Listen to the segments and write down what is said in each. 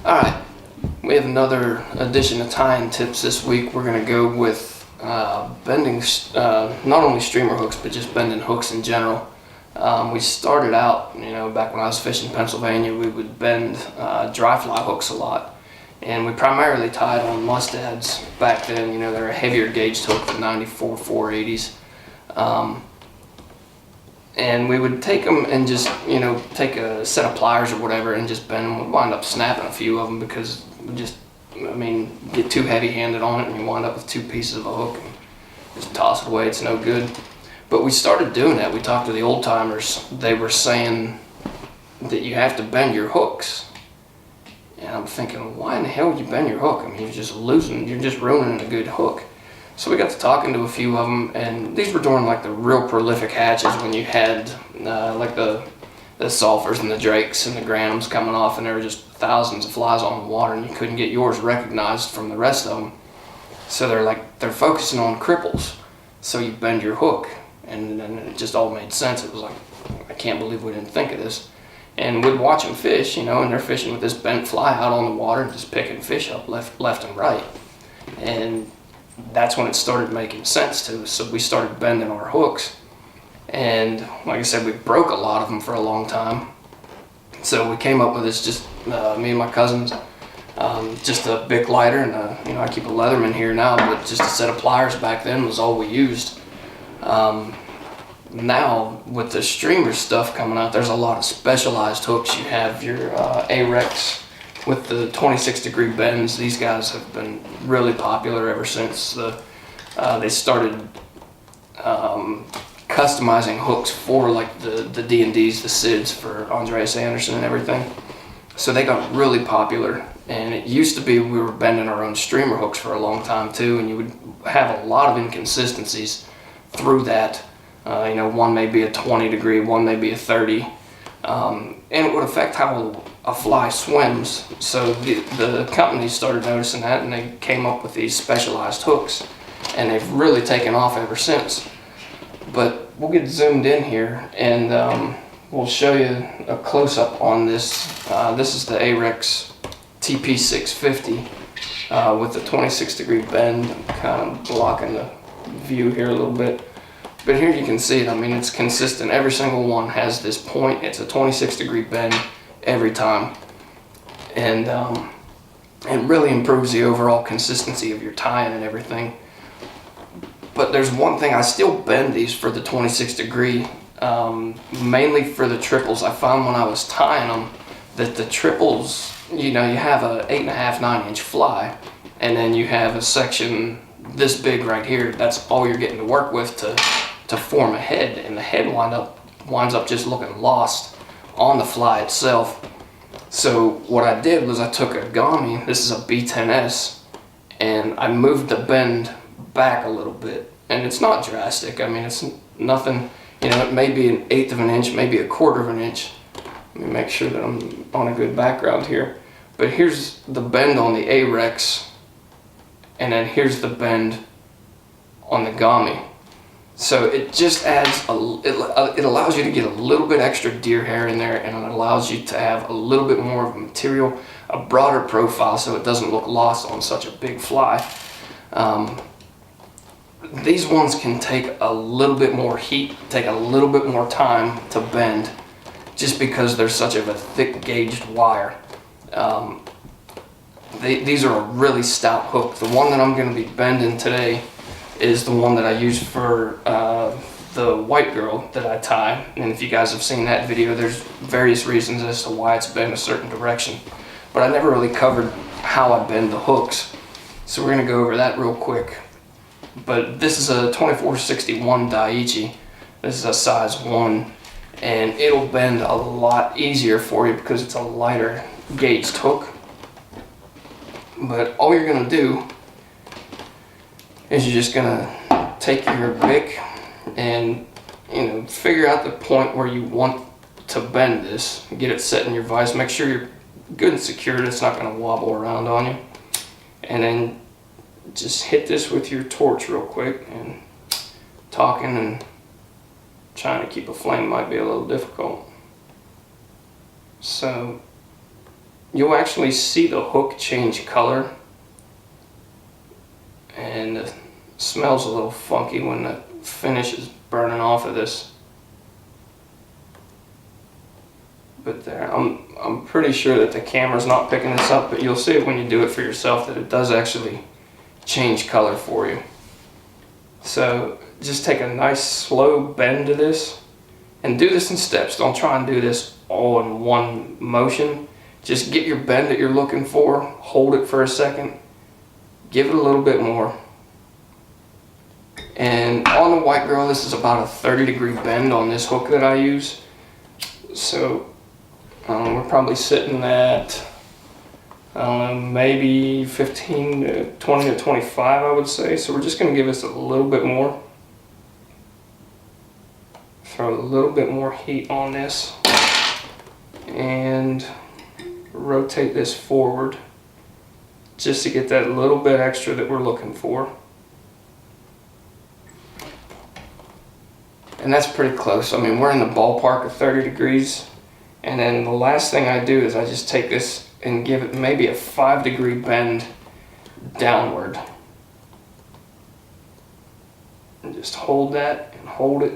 Alright, we have another edition of tying tips this week. We're going to go with bending not only streamer hooks, but just bending hooks in general. We started out, back when I was fishing Pennsylvania, we would bend dry fly hooks a lot. And we primarily tied on mustads back then. They're a heavier gauged hook than 94 480s. And we would take them and just, take a set of pliers or whatever and just bend them. We'd wind up snapping a few of them because we just, get too heavy-handed on it and you wind up with two pieces of a hook and just toss it away. It's no good. But we started doing that. We talked to the old timers. They were saying that you have to bend your hooks. And I'm thinking, why in the hell would you bend your hook? You're just ruining a good hook. So we got to talking to a few of them, and these were during like the real prolific hatches when you had like the sulfurs and the drakes and the grams coming off, and there were just thousands of flies on the water, and you couldn't get yours recognized from the rest of them. So they're focusing on cripples. So you bend your hook, and then it just all made sense. It was like, I can't believe we didn't think of this. And we'd watch them fish, and they're fishing with this bent fly out on the water and just picking fish up left and right. And that's when it started making sense to us. So we started bending our hooks, and like I said, we broke a lot of them for a long time. So we came up with this, just me and my cousins, just a Bic lighter, and I keep a Leatherman here now, but just a set of pliers back then was all we used. Now with the streamer stuff coming out, there's a lot of specialized hooks. You have your Ahrex with the 26-degree bends. These guys have been really popular ever since they started customizing hooks for like the D&Ds, the SIDS for Andreas Andersen and everything. So they got really popular, and it used to be we were bending our own streamer hooks for a long time too, and you would have a lot of inconsistencies through that. One may be a 20 degree, one may be a 30, and it would affect how a fly swims. So the companies started noticing that, and they came up with these specialized hooks, and they've really taken off ever since. But we'll get zoomed in here, and we'll show you a close-up on this. This is the Ahrex TP650 with the 26-degree bend. I'm kind of blocking the view here a little bit. But here you can see it. It's consistent. Every single one has this point. It's a 26-degree bend every time, and it really improves the overall consistency of your tying and everything. But there's one thing, I still bend these for the 26 degree, mainly for the triples. I found when I was tying them that the triples, you have a 8.5, 9-inch fly, and then you have a section this big right here. That's all you're getting to work with to form a head, and the head winds up just looking lost on the fly itself. So what I did was I took a Gami, this is a B10S, and I moved the bend back a little bit. And it's not drastic. It's nothing, it may be 1/8 of an inch, maybe 1/4 of an inch. Let me make sure that I'm on a good background here. But here's the bend on the Ahrex, and then here's the bend on the Gami. So it just adds, it allows you to get a little bit extra deer hair in there, and it allows you to have a little bit more of a material, a broader profile, so it doesn't look lost on such a big fly. These ones can take a little bit more heat, take a little bit more time to bend, just because they're such of a thick gauged wire. These are a really stout hook. The one that I'm going to be bending today is the one that I use for the white girl that I tie. And if you guys have seen that video, there's various reasons as to why it's bent a certain direction. But I never really covered how I bend the hooks. So we're going to go over that real quick. But this is a 2461 Daiichi. This is a size 1. And it'll bend a lot easier for you because it's a lighter gauged hook. But all you're going to do is you're just gonna take your Bic and figure out the point where you want to bend this, get it set in your vise, make sure you're good and secured, it's not gonna wobble around on you, and then just hit this with your torch real quick. And talking and trying to keep a flame might be a little difficult. So you'll actually see the hook change color, and it smells a little funky when the finish is burning off of this. But there, I'm pretty sure that the camera's not picking this up, but you'll see it when you do it for yourself that it does actually change color for you. So just take a nice slow bend to this, and do this in steps. Don't try and do this all in one motion. Just get your bend that you're looking for, hold it for a second, give it a little bit more. And on the White Girl, this is about a 30-degree bend on this hook that I use. So we're probably sitting at, I don't know, maybe 15 to 20 to 25, I would say. So we're just going to give this a little bit more. Throw a little bit more heat on this and rotate this forward just to get that little bit extra that we're looking for. And that's pretty close. I mean, we're in the ballpark of 30 degrees. And then the last thing I do is I just take this and give it maybe a 5-degree bend downward. And just hold that and hold it.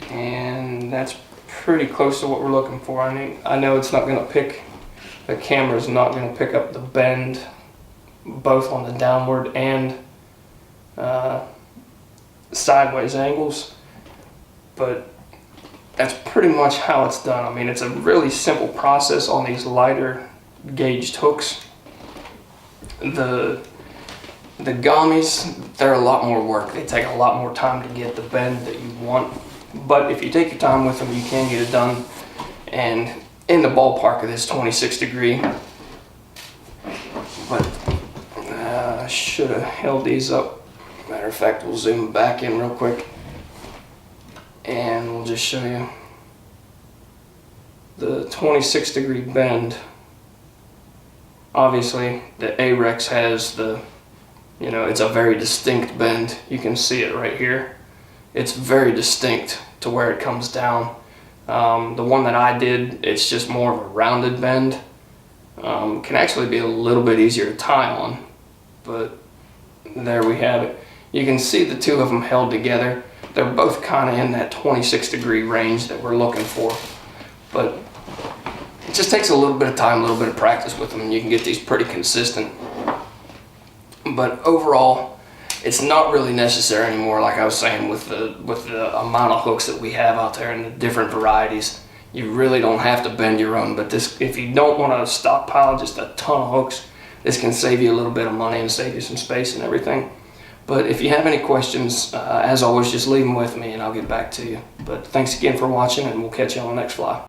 And that's pretty close to what we're looking for. I know it's not going to pick, the camera's not going to pick up the bend both on the downward and sideways angles, but that's pretty much how it's done. I mean, it's a really simple process on these lighter gauged hooks. The gummies, they're a lot more work. They take a lot more time to get the bend that you want. But if you take your time with them, you can get it done. And in the ballpark of this 26 degree. But I should have held these up. Matter of fact, we'll zoom back in real quick. And we'll just show you the 26 degree bend. Obviously, the Ahrex has the, it's a very distinct bend. You can see it right here. It's very distinct to where it comes down. The one that I did, it's just more of a rounded bend. Can actually be a little bit easier to tie on, but there we have it. You can see the two of them held together. They're both kind of in that 26 degree range that we're looking for, but it just takes a little bit of time, a little bit of practice with them, and you can get these pretty consistent. But overall, it's not really necessary anymore, like I was saying, with the amount of hooks that we have out there and the different varieties. You really don't have to bend your own, but this, if you don't want to stockpile just a ton of hooks, this can save you a little bit of money and save you some space and everything. But if you have any questions, as always, just leave them with me and I'll get back to you. But thanks again for watching, and we'll catch you on the next fly.